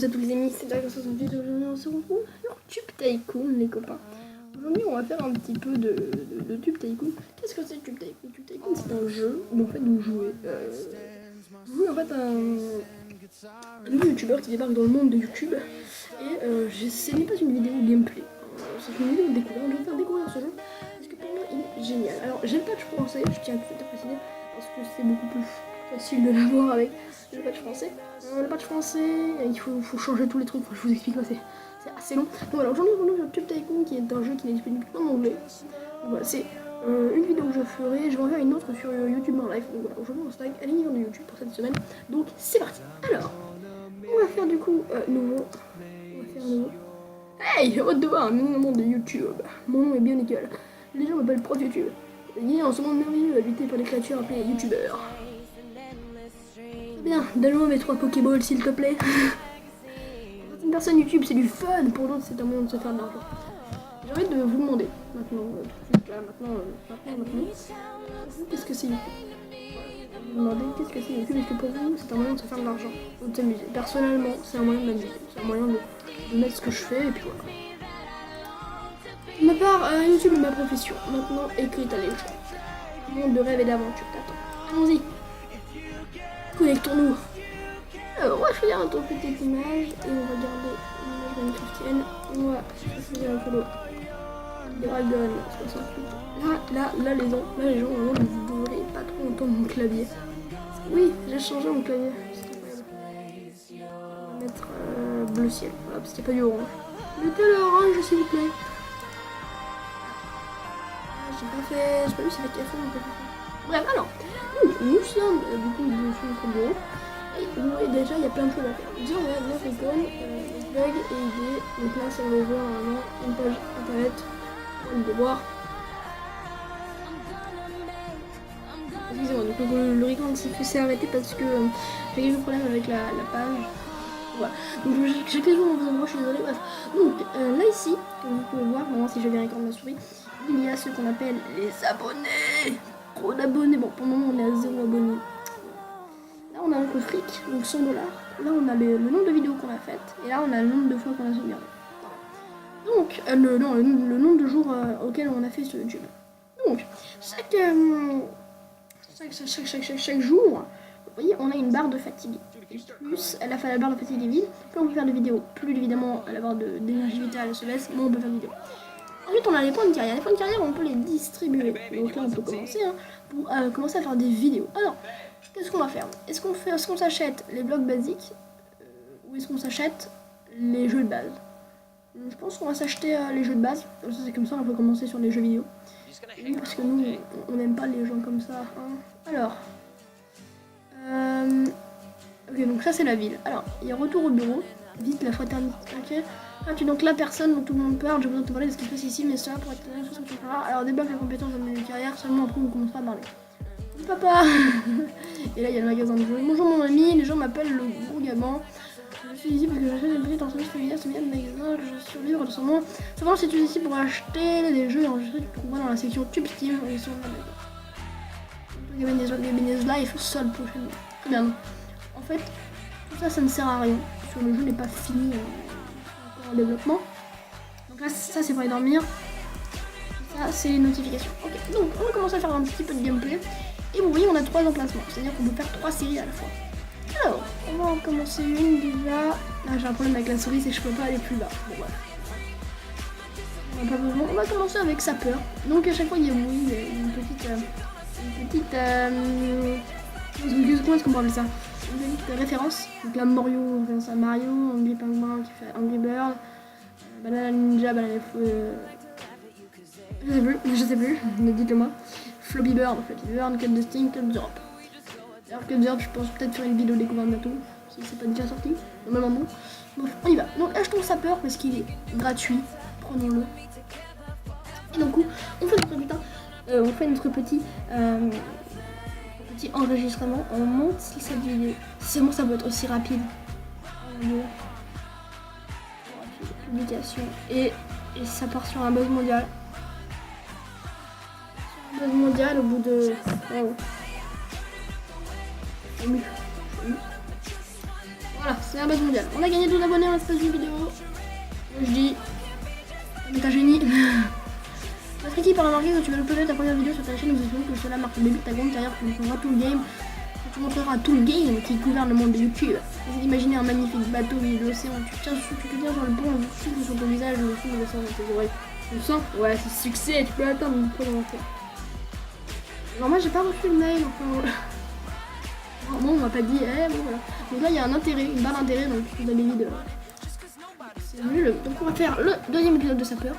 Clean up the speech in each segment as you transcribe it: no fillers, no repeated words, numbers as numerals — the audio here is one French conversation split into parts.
tous et toutes les amis, c'est Dragon68. Aujourd'hui on se retrouve sur Tube Tycoon les copains. Aujourd'hui on va faire un petit peu de Tube Tycoon. Qu'est-ce que c'est Tube Tycoon? Tube Tycoon c'est un jeu où en fait vous jouez en fait un nouveau youtubeur qui débarque dans le monde de YouTube. Et ce n'est pas une vidéo gameplay, c'est une vidéo de découverte. Je vais faire découvrir ce jeu parce que pour moi il est génial. Alors j'ai le patch français, je tiens tout à préciser, parce que c'est beaucoup plus facile de l'avoir avec le patch français. Le patch français, il faut changer tous les trucs, je vous explique, c'est assez long. Donc voilà, aujourd'hui on est sur Tube Tycoon qui est un jeu qui n'est disponible qu'en anglais. Donc voilà, c'est une vidéo que je ferai, je vais en faire une autre sur YouTube en live. Donc voilà, aujourd'hui on stack à l'univers de YouTube pour cette semaine. Donc c'est parti. Alors, on va faire du coup nouveau. Hey, hâte de voir un nouveau monde de YouTube. Mon nom est bien nickel. Les gens m'appellent Prof YouTube. Il est en ce monde merveilleux habité par des créatures appelées YouTubeurs. Bien, donne-moi mes 3 Pokéballs s'il te plaît. Pour certaines personnes YouTube c'est du fun, pour d'autres c'est un moyen de se faire de l'argent. J'ai envie de vous demander maintenant, tout de suite là, maintenant, qu'est-ce que c'est YouTube? Vous demandez qu'est-ce que c'est YouTube, est-ce que pour vous c'est un moyen de se faire de l'argent ou de s'amuser? Personnellement c'est un moyen de m'amuser, c'est un moyen de mettre ce que je fais et puis voilà. De ma part, YouTube est ma profession, maintenant écrite à l'écran. Monde de rêve et d'aventure, t'attends. Allons-y. Connectons-nous. Alors, on va choisir notre petite image et on va garder l'image minecraftienne. On va choisir un photo. Dragon 68. Là, les gens, vraiment, vous ne devrez pas trop entendre mon clavier. Oui, j'ai changé mon clavier. C'est incroyable. On va mettre bleu ciel, voilà, parce qu'il n'y a pas du orange. Mettez le orange, s'il vous plaît. J'ai pas vu si la café ou pas fait. Bref, alors, nous sommes du coup sur notre bureau. Et vous voyez déjà, il y a plein de choses à faire. Déjà, on va notre icône, bug et idée. Donc là, ça va ouvrir normalement une page internet. On va le voir. Excusez-moi, donc le recording s'est arrêté parce que j'ai eu un problème avec la page. Voilà. Donc j'ai fait jouer en faisant moi, je suis désolée. Bref. Donc là ici, comme vous pouvez voir, maintenant si je viens recorder ma souris, il y a ce qu'on appelle les abonnés. Trop d'abonnés. Bon, pour le moment on est à 0 abonnés. Là on a un code fric, donc 100 $. Là on a le nombre de vidéos qu'on a faites. Et là on a le nombre de fois qu'on a sauvegardé. Donc le nombre de jours auxquels on a fait sur YouTube. Donc chaque jour, vous voyez, on a une barre de fatigue. Et plus elle a fait la barre de fatigue est vide, plus on peut faire de vidéos. Plus évidemment la barre d'énergie vitale se laisse, moins on peut faire de vidéos. Ensuite on a les points de carrière. Les points de carrière on peut les distribuer. Donc là on peut commencer pour commencer à faire des vidéos. Alors, qu'est-ce qu'on va faire? Est-ce qu'on s'achète les blocs basiques ou est-ce qu'on s'achète les jeux de base? Je pense qu'on va s'acheter les jeux de base. C'est comme ça on peut commencer sur les jeux vidéo. Oui, parce que nous on n'aime pas les gens comme ça. Hein. Alors, ok, donc ça c'est la ville. Alors, il y a retour au bureau. Vite la fraternité. Ok. Ah, tu donc la personne dont tout le monde parle. J'ai besoin de te parler de ce qui se passe ici, mais ça pour être là. Alors débloque la compétence de la carrière. Seulement après on commencera à parler. Papa. Et là il y a le magasin de jeux. Bonjour mon ami. Les gens m'appellent le gros gamin. Je suis ici parce que j'achète des briques dans service familial. C'est bien le magasin. Je survivre de son nom. Cependant, si tu es ici pour acheter des jeux enregistrés, tu trouveras dans la section Tube Steam. Et sur le Gabenez Life seul prochainement. Très bien. En fait, tout ça, ça ne sert à rien. Sur le jeu n'est pas fini. Encore en développement. Donc là, ça c'est pour aller dormir. Ça c'est les notifications. Ok, donc on va commencer à faire un petit peu de gameplay. Et vous voyez, on a 3 emplacements. C'est-à-dire qu'on peut faire 3 séries à la fois. Alors, on va en commencer une déjà. Là, j'ai un problème avec la souris, c'est que je peux pas aller plus bas. Bon, voilà. On va commencer avec sapeur. Donc à chaque fois, il y a une petite comment est-ce qu'on peut appeler ça? Une petite référence. Donc là, Mario, référence à Mario, Angry Penguin qui fait Angry Bird, Banana Ninja, Banana je sais plus, mais dites-le moi. Floppy Bird, Cut the Sting, Cut the Rope. Alors Cut the Rope, je pense peut-être faire une vidéo découverte bientôt, si c'est pas déjà sorti, au même moment. Donc on y va. Donc achetons sapeur parce qu'il est gratuit, prenons-le. Et donc on fait notre petit enregistrement, on monte cette vidéo. Seulement ça peut être aussi rapide. Publication et ça part sur un buzz mondial. Au bout de... Oh. Voilà, c'est la base mondiale. On a gagné 12 abonnés en l'espace d'une vidéo. Moi je dis, mais t'as génie. Notre équipe a remarqué que tu vas uploader ta première vidéo sur ta chaîne. Nous espérons que cela marque le début de ta grande carrière. Tu montreras tout le game. Tu montreras tout le game qui gouverne le monde de YouTube. Imaginez un magnifique bateau au milieu de l'océan. Tu te tiens sur le pont, tu souffles sur ton visage, le son de l'océan dans tes oreilles. Tu le sens? Ouais, c'est succès. Tu peux atteindre une fois dans l'enfer. Alors moi j'ai pas reçu le mail. Enfin, bon, on m'a pas dit. Bon voilà. Donc là il y a un intérêt, une barre d'intérêt. Donc vous avez vide. C'est nul. Donc on va faire le deuxième épisode de Sapeur.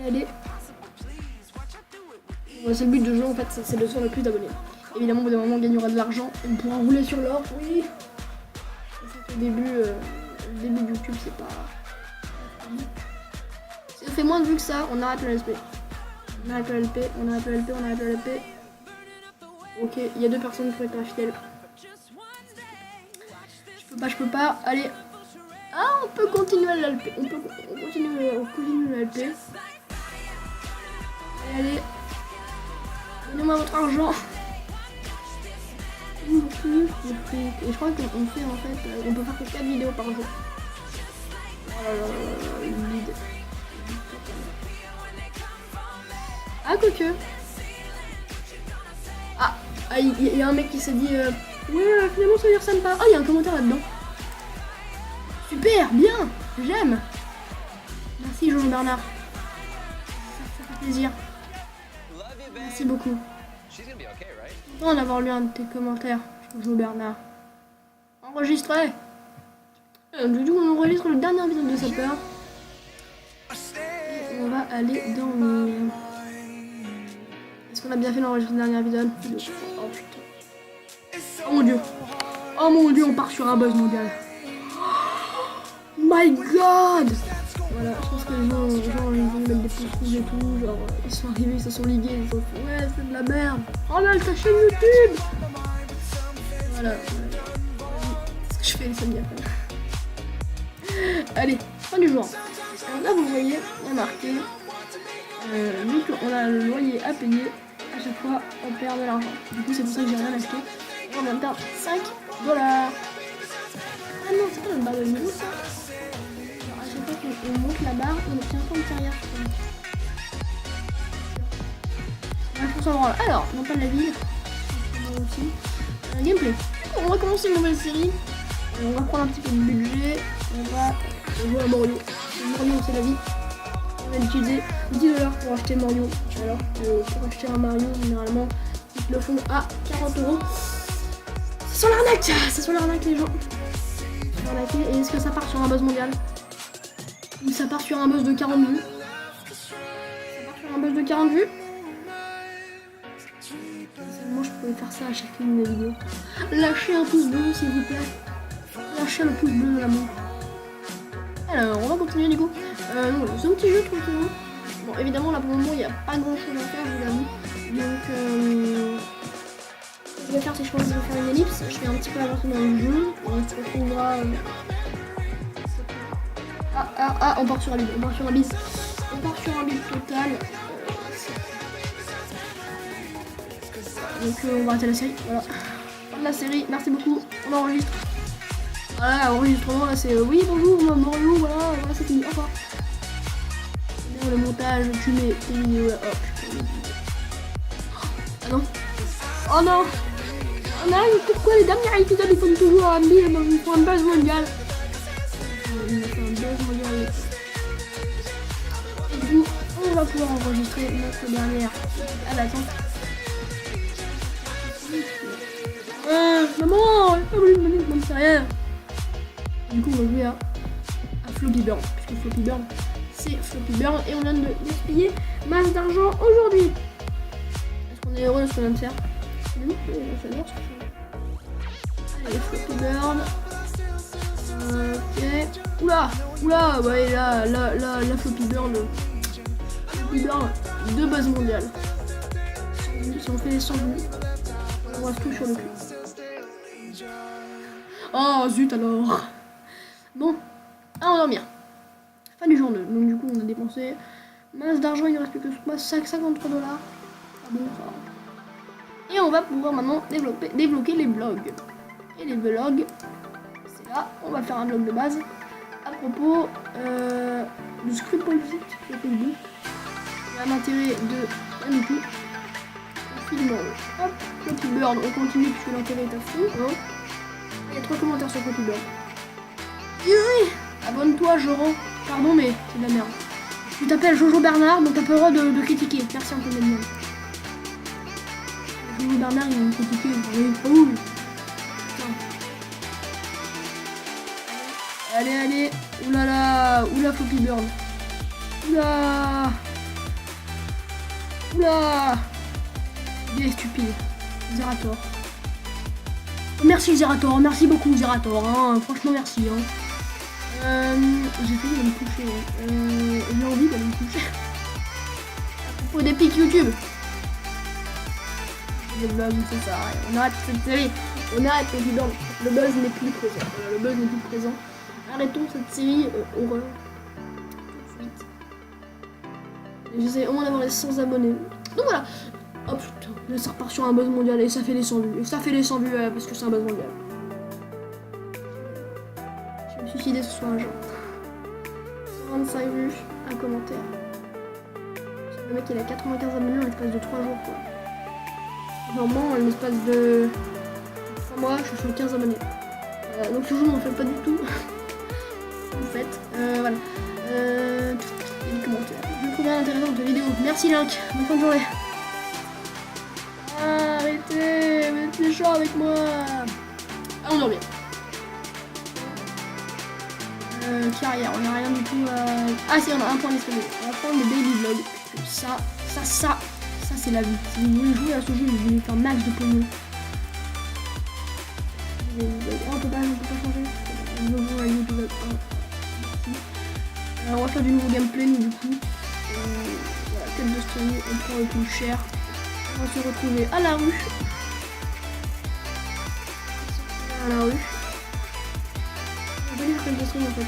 Allez. C'est le but de jeu en fait, c'est de se faire le plus d'abonnés. Évidemment, au bout d'un moment, on gagnera de l'argent et on pourra rouler sur l'or. Oui. C'est au début, le début de YouTube, c'est pas. Si on fait moins de vues que ça, on arrête le LP. On arrête le LP, on arrête le LP, on arrête le LP. Ok, il y a 2 personnes qui pourraient être fidèles. Je peux pas. Allez. Ah, on peut continuer le LP. On continue le LP. Allez. Donnez-moi votre argent. Et je crois qu'on fait en fait, on peut faire que 4 vidéos par jour. Oh là là là, une vide. Ah, quoique. Ah, il y a un mec qui s'est dit ouais, finalement ça veut dire sympa. Ah, il y a un commentaire là-dedans. Super, bien, j'aime. Merci Jean Bernard. Ça fait plaisir. Merci beaucoup. Content d'avoir lu un de tes commentaires, Jean Bernard. Enregistré. Du coup, on enregistre le dernier épisode de Sapeur. Et on va aller dormir. Est-ce qu'on a bien fait d'enregistrer le dernier épisode? Oh putain. Oh mon dieu. Oh mon dieu, on part sur un buzz mondial. Oh my god. Voilà, je pense que les gens ils vont mettre des pouces rouges et tout, genre ils sont arrivés, ils se sont ligués, ils ont fait ouais c'est de la merde. Oh là, ta chaîne YouTube. Voilà. C'est ce que je fais les samedis après. Allez, fin du jour. Alors là vous voyez, il y a marqué, vu qu'on a le loyer à payer, à chaque fois on perd de l'argent. Du coup c'est pour ça que j'ai rien acheté. Et on vient de perdre 5 $. Ah non, c'est pas une barre de niveau ça. On monte la barre, on obtient un point de carrière. Alors, non pas de la ville. Aussi. Gameplay. On va commencer une nouvelle série. On va prendre un petit peu de budget. On va jouer à Mario. Mario, c'est la vie. On va utiliser 10 $ pour acheter Mario. Alors que pour acheter un Mario, généralement, ils le font à 40 €. C'est sur l'arnaque. C'est sur l'arnaque, les gens. Et est-ce que ça part sur un buzz mondial? Ou ça part sur un buzz de 40 vues? Ça part sur un buzz de 40 vues? Moi je pouvais faire ça à chacune des vidéos. Lâchez un pouce bleu s'il vous plaît. Lâchez le pouce bleu de l'amour. Alors on va continuer du coup. C'est un petit jeu tranquillement. Bon évidemment là pour le moment il n'y a pas grand chose à faire, je vous l'avoue. Donc ce que je vais faire c'est que je pense que je vais faire une ellipse. Je vais un petit peu avancer dans le jeu. On se retrouvera. On part sur un bide, on part sur un bide. On part sur un bide total. Donc on va arrêter la série, voilà. Fin de la série, merci beaucoup, on enregistre. Voilà, enregistrement là c'est oui bonjour Mario, voilà c'est fini, au revoir. Bien le montage, tu mets tes vidéos là, hop. Ah non. Oh non. Oh non, pourquoi les derniers épisodes ils font toujours un bide, ils font un buzz mondial. Il a fait un buzz mondial. Et du coup, on va pouvoir enregistrer notre dernière à l'attente. Maman, j'ai pas voulu me donner de carrière. Du coup, on va jouer à Floppy Burn. Puisque Floppy Burn, c'est Floppy Burn. Et on vient de gaspiller masse d'argent aujourd'hui. Est-ce qu'on est heureux de ce qu'on vient de faire? Allez, Floppy Burn. Ok. Oula, ouais, la Floppy Burn. Floppy Burn, 2 bases mondiales. Si on fait les 100 vues, on reste tout sur le cul. Oh zut alors. Bon, à endormir. Fin du jour 2. Donc du coup on a dépensé masse d'argent, il ne reste plus que 53 $. Ah bon, ça va. Et on va pouvoir maintenant débloquer les vlogs. Et les vlogs, c'est Voilà, on va faire un blog de base. À propos du script politique sur Facebook. Il y a un intérêt de rien du tout. Hop, Flappy Bird, on continue puisque l'intérêt est à fond. Hein. Il y a 3 commentaires sur Flappy Bird. Oui, abonne-toi, Joran. Pardon, mais c'est de la merde. Tu t'appelles Jojo Bernard, donc t'as pas le droit de critiquer. Merci Antoine. Jojo Bernard, il m'a critiqué. Oui. Allez. Oulala, Flappy Bird. Oula. Il est stupide. Zerator. Merci Zerator, merci beaucoup Zerator. Hein. Franchement merci. Hein. J'ai failli me coucher. J'ai envie d'aller me coucher. À propos des pics YouTube. Le buzz, c'est ça. On arrête cette série. On arrête Flappy Bird. Le buzz n'est plus présent. Le buzz n'est plus présent. Arrêtons cette série horreur. Tout de suite. J'essaie au moins d'avoir les 100 abonnés. Donc voilà. Oh putain, là ça repart sur un buzz mondial et ça fait les 100 vues. Et ça fait les 100 vues parce que c'est un buzz mondial. Je vais me suicider ce soir, genre. 125 vues, un commentaire. Le mec il a 95 abonnés en l'espace de 3 jours quoi. Normalement, en l'espace de 3 mois, je suis 15 abonnés. Donc ce jeu m'en fait pas du tout. En fait, voilà. Et les commentaires. Je trouve bien intéressant cette vidéo. Merci Link, bonne fin de journée. Arrêtez, vous êtes méchants avec moi. Ah, on dort bien. Carrière, on n'a rien du tout à... Ah si, on a un point d'escalier. On va prendre le daily vlog. Ça c'est la vie. Si vous voulez jouer à ce jeu, vous voulez faire max de pognon. On peut pas changer. On va faire du nouveau gameplay, nous, du coup. Voilà, quête de stream, on prend le plus cher. On va se retrouver à la rue. On va lire quête de string en fait.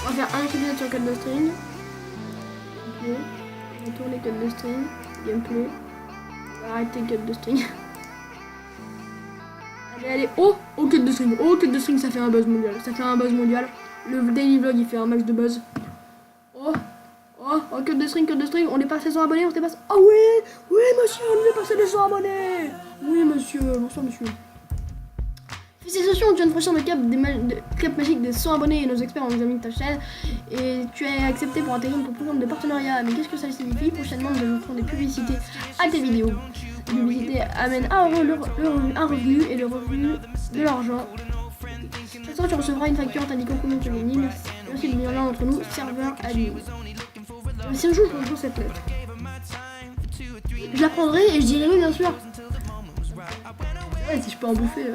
On va faire un épisode sur quête de string. Ok. On va tourner quête de string. Gameplay. On va arrêter quête de string. Allez. Oh, quête de string. Oh, quête de string, ça fait un buzz mondial. Le daily vlog, il fait un max de buzz. Oh, quête de string. On est passé à 100 abonnés, on se dépasse. Oh oui, monsieur, on est passé les 100 abonnés. Oui, monsieur. Bonsoir, monsieur. Félicitations, tu viens de franchir le cap magique des 100 abonnés et nos experts ont examiné ta chaîne. Et tu es accepté pour intégrer notre programme de partenariat. Mais qu'est-ce que ça signifie? Prochainement, nous allons faire des publicités à tes vidéos. Les publicités amènent un revenu et le revenu de l'argent. Cette fois, tu recevras une facture t'indiquant combien tu gagnes. Merci de venir l'un d'entre nous, serveur admin. Si un jour je rejoue cette lettre, je la prendrai et je dirai oui, bien sûr. Ouais, si je peux en bouffer.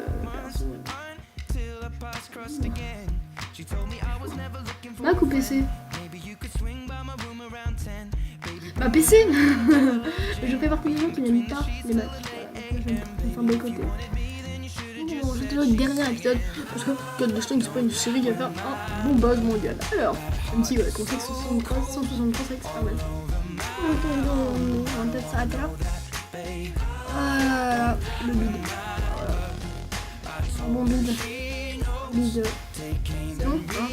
Mac ou PC? Bah PC. Je fais partie des gens qui n'aiment pas les Mac. Je vais me faire boycotter. Je te donne le dernier épisode parce que Code de String c'est pas une série qui va faire un bon buzz mondial. Alors, même si contexte 173, c'est pas mal. On va peut-être s'arrêter là. Voilà, le bide. Un bon bide. Bide. C'est bon hein.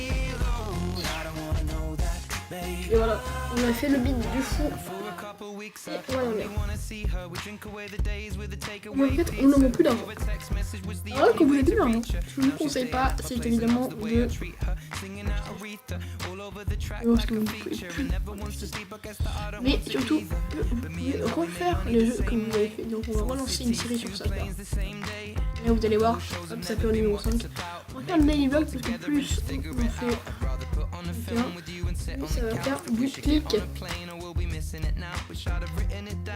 Et voilà, on a fait le bide du fou. Et voilà, mais en fait, on n'en veut plus d'argent. Alors quand vous avez plus d'argent, je ne vous conseille pas, c'est évidemment de... Parce que vous pouvez plus. Mais surtout, vous pouvez refaire les jeux comme vous avez fait. Donc on va relancer une série sur ça. Et là vous allez voir, hop, ça fait au numéro 5. On va faire le daily vlog parce que plus on fait... Ça va faire du clic.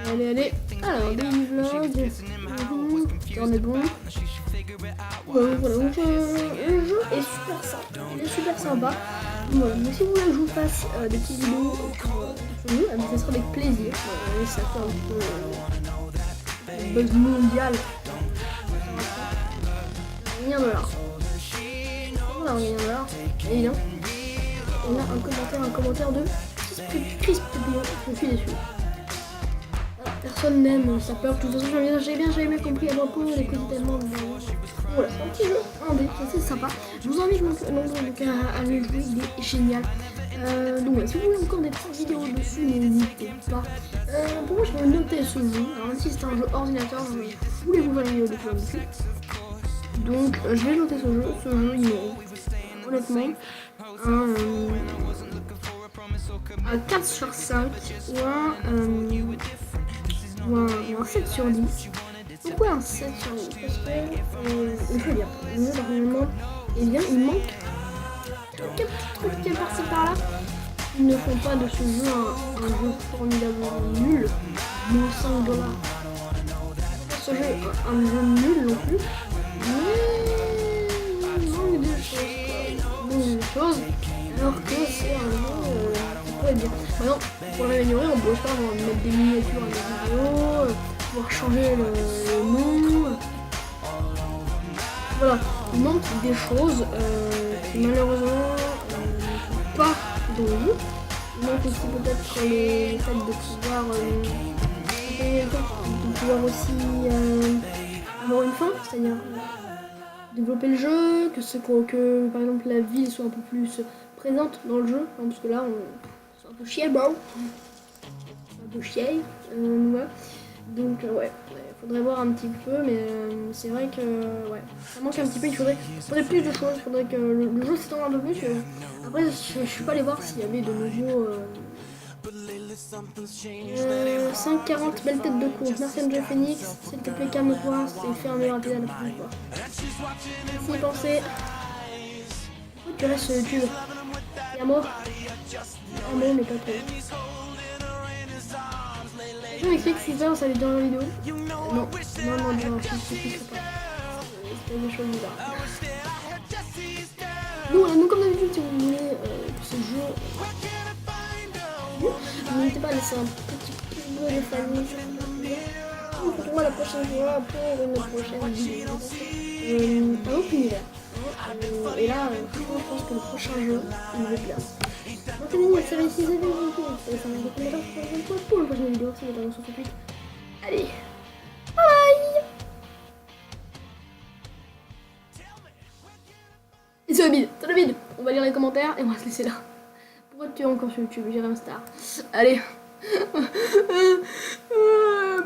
Allez. Alors, daily vlog. On est bon. Voilà, le jeu est super simple. Il est super sympa. Voilà. Mais si vous voulez que je vous fasse des petites vidéos sur nous, ça sera avec plaisir. Voilà, ça fait un peu buzz mondial. $1. Voilà, $1. Et on a un commentaire de Crisp. Je suis déçu. Voilà. Personne n'aime sa peur. De toute façon, j'avais bien compris à propos les côtés tellement. Voilà, c'est un petit jeu indé, c'est sympa. Je vous invite donc à le jouer, il est génial. Donc voilà, si vous voulez encore des petites vidéos dessus, n'hésitez pas. Pour moi, je vais noter ce jeu. Alors même si c'est un jeu ordinateur, je voulais vous faire une vidéo dessus. Donc je vais noter ce jeu. Ce jeu, il est honnêtement un 4 sur 5 ou un 7 sur 10. Pourquoi un 7 sur 10? Parce que le jeu est bien. Le jeu normalement est bien. Il manque quelques petits trucs qui est par-ci par-là. Ils ne font pas de ce jeu un jeu formidablement nul. Moins 5 $. Ce jeu est un jeu nul non plus. Mais il manque des choses. Alors que c'est un jeu qui peut être bien. Maintenant, pour l'améliorer, on peut faire mettre des miniatures à des vidéos, pouvoir changer le nom. Voilà, il manque des choses qui malheureusement ne sont pas dans le jeu. Il manque aussi peut-être le fait de pouvoir aussi avoir une fin, c'est-à-dire développer le jeu, que par exemple la ville soit un peu plus présente dans le jeu, parce que là c'est un peu chier, bro. Un peu chier, ouais. Donc ouais, faudrait voir un petit peu, mais c'est vrai que ouais, ça manque un petit peu, il faudrait plus de choses, il faudrait que le jeu s'étende un peu plus. Après je suis pas allé voir s'il y avait de nouveaux 5,40 belle tête de con. Merci Angel Phoenix, s'il te plaît calme-toi, c'est fermé rapide à la prochaine fois. Merci pensez. Pourquoi tu restes sur YouTube? Et à mort? À mort mais pas trop. Je m'explique si ça va être dans la vidéo. Non, je ne pas. C'est des choses bizarres. Donc comme d'habitude, si vous voulez ce jeu, n'hésitez pas à laisser un petit pouce bleu de famille. On se retrouve la prochaine fois pour une prochaine vidéo. Un autre univers. Et là, je pense que le prochain jeu, il me plaît. Donc c'est fini, c'est réussi, c'est fini, c'est fini, pour une prochaine vidéo, c'est on se retrouve tout de suite. Allez, bye bye. Et c'est le bide, on va lire les commentaires et on va se laisser là. Pourquoi tu es encore sur YouTube, Jérém Star? Allez,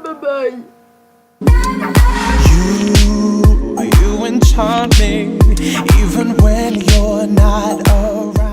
bye bye. You enchant me, even when you're not around.